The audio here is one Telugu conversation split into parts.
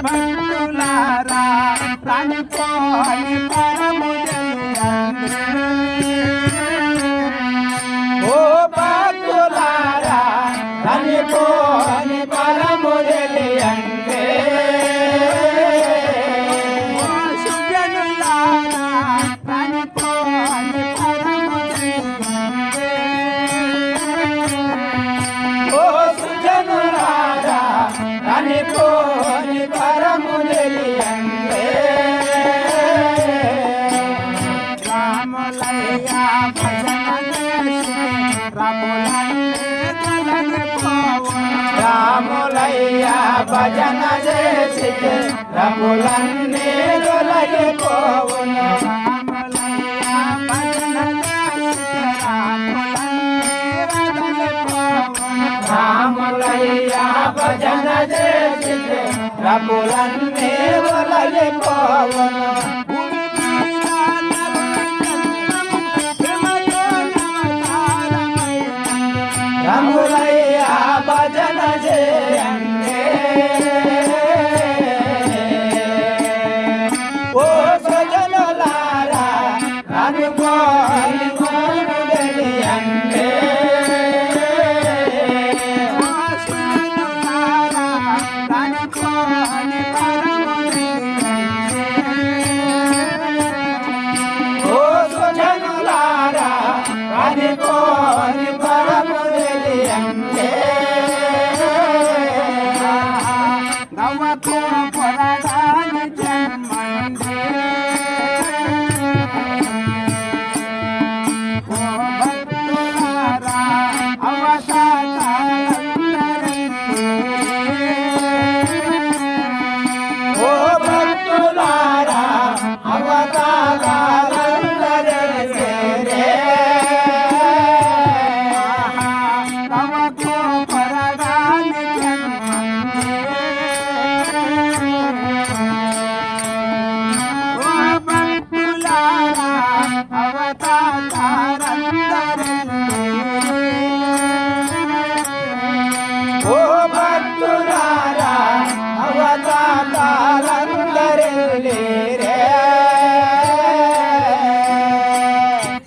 భక్తులారా ప్రాణిపోని పరము ఓ భక్తులారా ప్రాణిపోని పరము తెలియంటే సుజనులారా ప్రాణిపోని పరము ఓ సుజనులారా ప్రాణిపోని పరము తెలియంటే రాములయ్య భజన చేసి రములన్నీ తొలగిపోవును రాములయ్య భజన చేసి రములన్నీ తొలగిపోవును రాములయ్య భజన చేయండి ఓ సజనులారా అనుకోని మోను తెలియండి ఓ సజనులారా అనుకోని పరము తెలియండి నవకు పొరగాని జన్మండి ఓ భక్తులారా అవతారాలందరినీ ఓ భక్తులారా అవతారాలందరినీ నవకు పొరగాని ఓ భక్తులారా అవతారాలందరినీ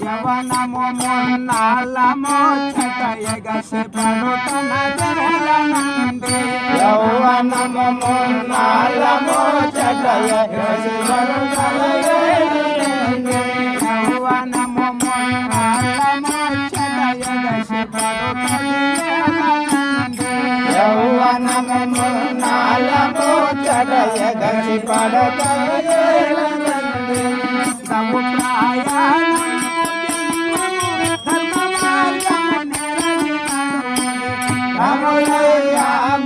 యవనము మున్నాళ్ళము చటయగసి పడుతున్న జరలనంది యవనము మున్నాళ్ళము చటయగసి పడుతున్న జరలనంది యవనము మున్నాళ్ళము చటయగసి పడుతున్న యౌవనము మున్నాళ్ళము చటయగసి పడుతున్న రాములయ్య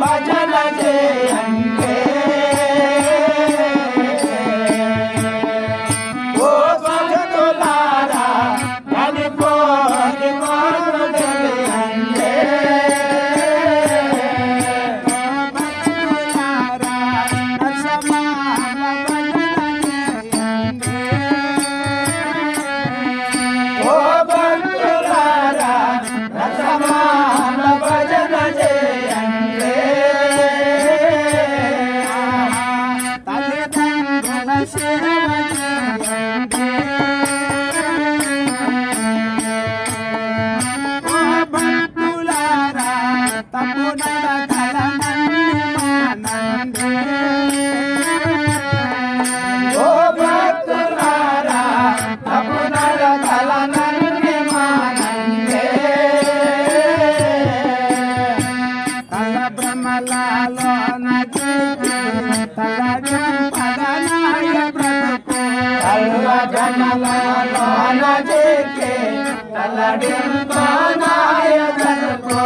భజన చేయండి ఓ భక్తులారా నడిపోని మోను తెలియండి భక్తులారా రసమాల భజన చేయండి ఓ భక్తులారా రసమాల భజన చేయండి తల్లిదండ్రుల సేవ చేయండి ఓ భక్తులారా తప్పు నడకలనన్నీ మానండి ఓ భక్తులారా తప్పు నడకలనన్నీ మానండి తల భ్రమలలోన చేరి తలడింపదనాయ బ్రతుకు తల భ్రమలలోన చేరి తలడింపదనాయ బ్రతుకు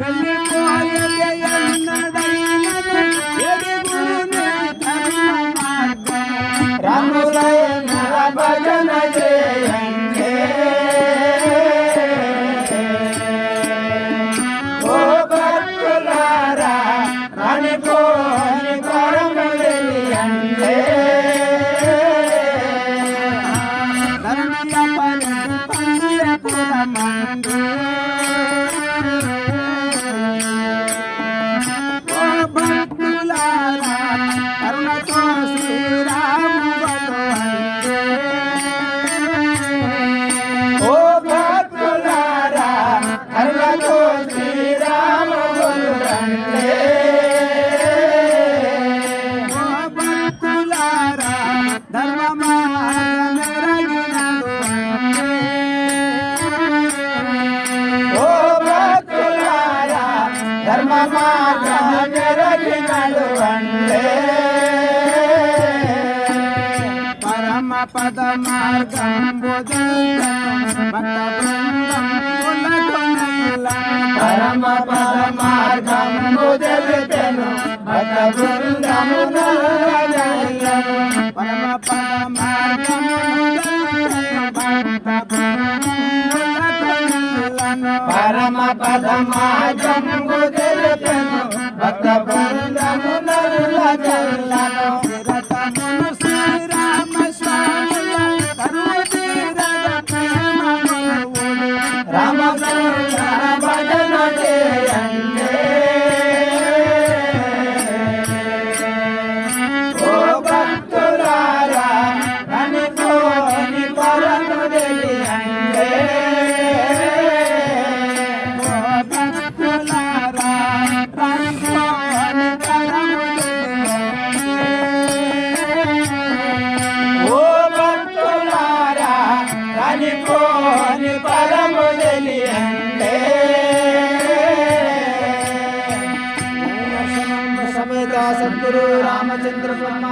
వెళ్ళిపోయే ఎన్నడైనది ఎరుగునే ధర్మ మార్గం రాములయ్య భజన చేయండి ఓ భక్తులారా రానిపోని పరము తెలియండి ధరణియ పరిధి పందిరపురమందు ధర్మ మార్గమెరగి నడువండే పరమ పద మార్గం పరమ పద మార్గం తెలుపెను భక్త బృందమును పరమ పద మార్గం పరమ పద మార్గం తెలుపెను భక్త బృందమును శ్రీరామ స్వామి రామ భజన చేయండి ఓ భక్తులారా అనుకోని పరము తెలియండి ఓ భక్తులారా అనుకోని పరము ఓ భక్తులారా అనుకోని పరము తెలియండి సమేత సద్గురు రామచంద్ర బ్రహ్మ